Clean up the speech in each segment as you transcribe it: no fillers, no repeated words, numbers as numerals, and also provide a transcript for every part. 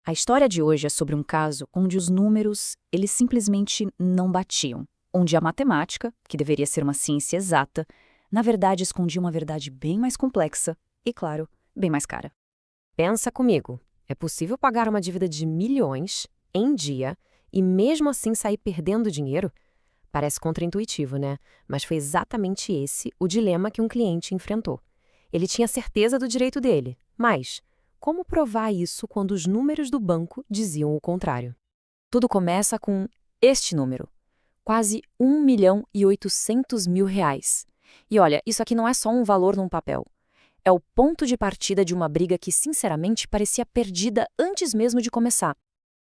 A história de hoje é sobre um caso onde os números, eles simplesmente não batiam. Onde a matemática, que deveria ser uma ciência exata, na verdade escondia uma verdade bem mais complexa e, claro, bem mais cara. Pensa comigo, é possível pagar uma dívida de milhões em dia e mesmo assim sair perdendo dinheiro? Parece contraintuitivo, né? Mas foi exatamente esse o dilema que um cliente enfrentou. Ele tinha certeza do direito dele, mas como provar isso quando os números do banco diziam o contrário? Tudo começa com este número, quase 1.800.000 reais. E olha, isso aqui não é só um valor num papel. É o ponto de partida de uma briga que, sinceramente, parecia perdida antes mesmo de começar.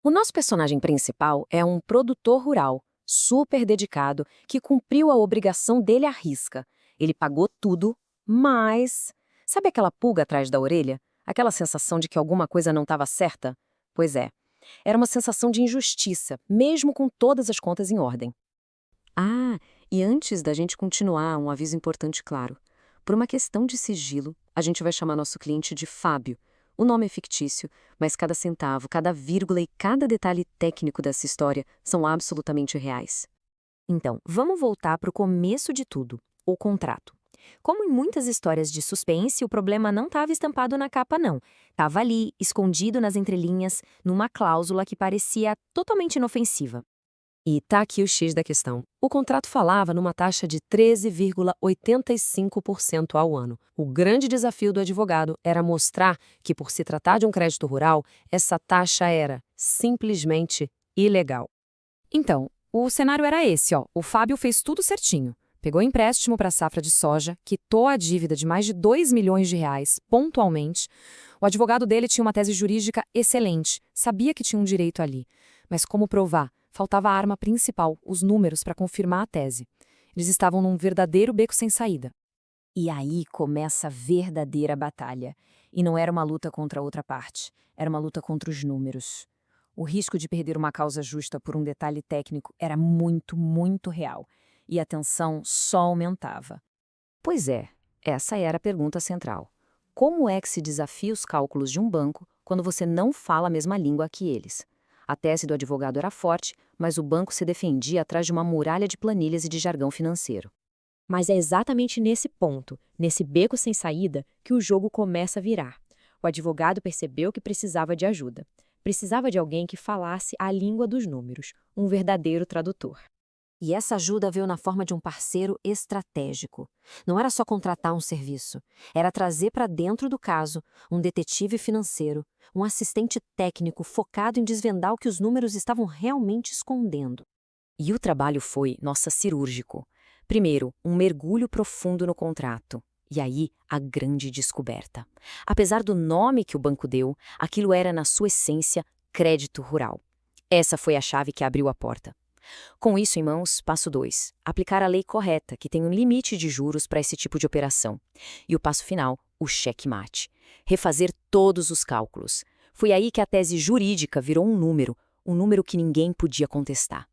O nosso personagem principal é um produtor rural, super dedicado, que cumpriu a obrigação dele à risca. Ele pagou tudo, mas... Sabe aquela pulga atrás da orelha? Aquela sensação de que alguma coisa não estava certa? Pois é, era uma sensação de injustiça, mesmo com todas as contas em ordem. Ah, e antes da gente continuar, um aviso importante, claro. Por uma questão de sigilo, a gente vai chamar nosso cliente de Fábio. O nome é fictício, mas cada centavo, cada vírgula e cada detalhe técnico dessa história são absolutamente reais. Então, vamos voltar para o começo de tudo, o contrato. Como em muitas histórias de suspense, o problema não estava estampado na capa, não. Estava ali, escondido nas entrelinhas, numa cláusula que parecia totalmente inofensiva. E tá aqui o X da questão. O contrato falava numa taxa de 13,85% ao ano. O grande desafio do advogado era mostrar que, por se tratar de um crédito rural, essa taxa era simplesmente ilegal. Então, o cenário era esse, ó. O Fábio fez tudo certinho. Pegou empréstimo para a safra de soja, quitou a dívida de mais de 2 milhões de reais, pontualmente. O advogado dele tinha uma tese jurídica excelente, sabia que tinha um direito ali. Mas como provar? Faltava a arma principal, os números, para confirmar a tese. Eles estavam num verdadeiro beco sem saída. E aí começa a verdadeira batalha. E não era uma luta contra a outra parte, era uma luta contra os números. O risco de perder uma causa justa por um detalhe técnico era muito, muito real. E a tensão só aumentava. Pois é, essa era a pergunta central. Como é que se desafia os cálculos de um banco quando você não fala a mesma língua que eles? A tese do advogado era forte, mas o banco se defendia atrás de uma muralha de planilhas e de jargão financeiro. Mas é exatamente nesse ponto, nesse beco sem saída, que o jogo começa a virar. O advogado percebeu que precisava de ajuda. Precisava de alguém que falasse a língua dos números, um verdadeiro tradutor. E essa ajuda veio na forma de um parceiro estratégico. Não era só contratar um serviço, era trazer para dentro do caso um detetive financeiro, um assistente técnico focado em desvendar o que os números estavam realmente escondendo. E o trabalho foi, nossa, cirúrgico. Primeiro, um mergulho profundo no contrato. E aí, a grande descoberta. Apesar do nome que o banco deu, aquilo era, na sua essência, crédito rural. Essa foi a chave que abriu a porta. Com isso em mãos, passo 2. Aplicar a lei correta, que tem um limite de juros para esse tipo de operação. E o passo final, o checkmate. Refazer todos os cálculos. Foi aí que a tese jurídica virou um número que ninguém podia contestar.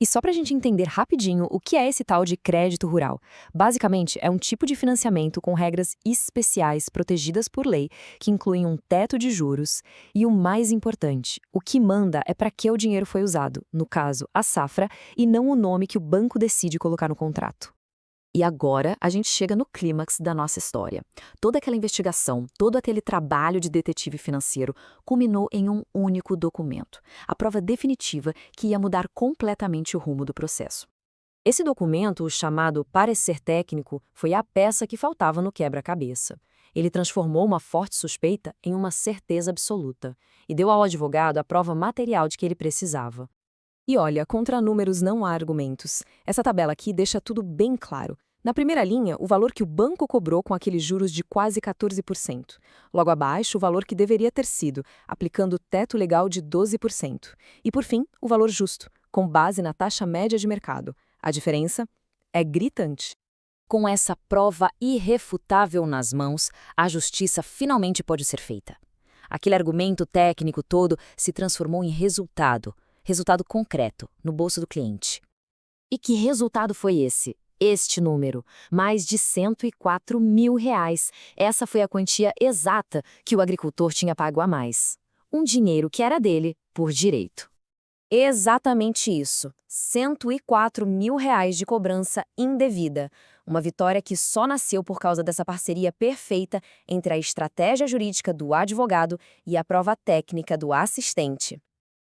E só para a gente entender rapidinho o que é esse tal de crédito rural. Basicamente, é um tipo de financiamento com regras especiais protegidas por lei, que incluem um teto de juros e, o mais importante, o que manda é para que o dinheiro foi usado, no caso, a safra, e não o nome que o banco decide colocar no contrato. E agora a gente chega no clímax da nossa história. Toda aquela investigação, todo aquele trabalho de detetive financeiro culminou em um único documento, a prova definitiva que ia mudar completamente o rumo do processo. Esse documento, o chamado parecer técnico, foi a peça que faltava no quebra-cabeça. Ele transformou uma forte suspeita em uma certeza absoluta e deu ao advogado a prova material de que ele precisava. E olha, contra números não há argumentos. Essa tabela aqui deixa tudo bem claro. Na primeira linha, o valor que o banco cobrou com aqueles juros de quase 14%. Logo abaixo, o valor que deveria ter sido, aplicando o teto legal de 12%. E por fim, o valor justo, com base na taxa média de mercado. A diferença é gritante. Com essa prova irrefutável nas mãos, a justiça finalmente pode ser feita. Aquele argumento técnico todo se transformou em resultado concreto, no bolso do cliente. E que resultado foi esse? Este número, mais de 104 mil reais. Essa foi a quantia exata que o agricultor tinha pago a mais. um dinheiro que era dele por direito. Exatamente isso, R$ 104 mil de cobrança indevida. Uma vitória que só nasceu por causa dessa parceria perfeita entre a estratégia jurídica do advogado e a prova técnica do assistente.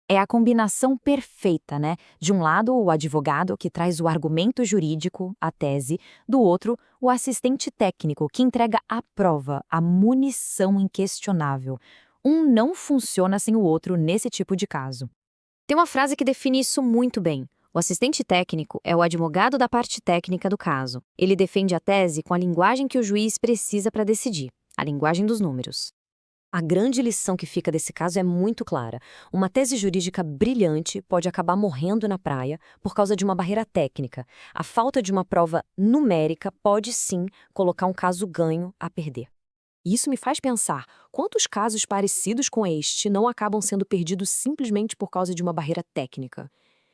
É a combinação perfeita, né? De um lado, o advogado, que traz o argumento jurídico, a tese, do outro, o assistente técnico, que entrega a prova, a munição inquestionável. Um não funciona sem o outro nesse tipo de caso. Tem uma frase que define isso muito bem. O assistente técnico é o advogado da parte técnica do caso. Ele defende a tese com a linguagem que o juiz precisa para decidir, a linguagem dos números. A grande lição que fica desse caso é muito clara. Uma tese jurídica brilhante pode acabar morrendo na praia por causa de uma barreira técnica. A falta de uma prova numérica pode sim colocar um caso ganho a perder. E isso me faz pensar, quantos casos parecidos com este não acabam sendo perdidos simplesmente por causa de uma barreira técnica?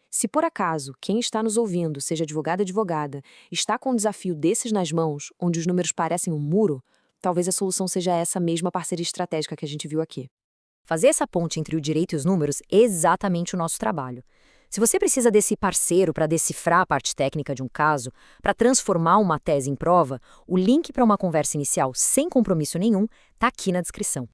Se por acaso quem está nos ouvindo, seja advogado ou advogada, está com um desafio desses nas mãos, onde os números parecem um muro, talvez a solução seja essa mesma parceria estratégica que a gente viu aqui. Fazer essa ponte entre o direito e os números é exatamente o nosso trabalho. Se você precisa desse parceiro para decifrar a parte técnica de um caso, para transformar uma tese em prova, o link para uma conversa inicial sem compromisso nenhum está aqui na descrição.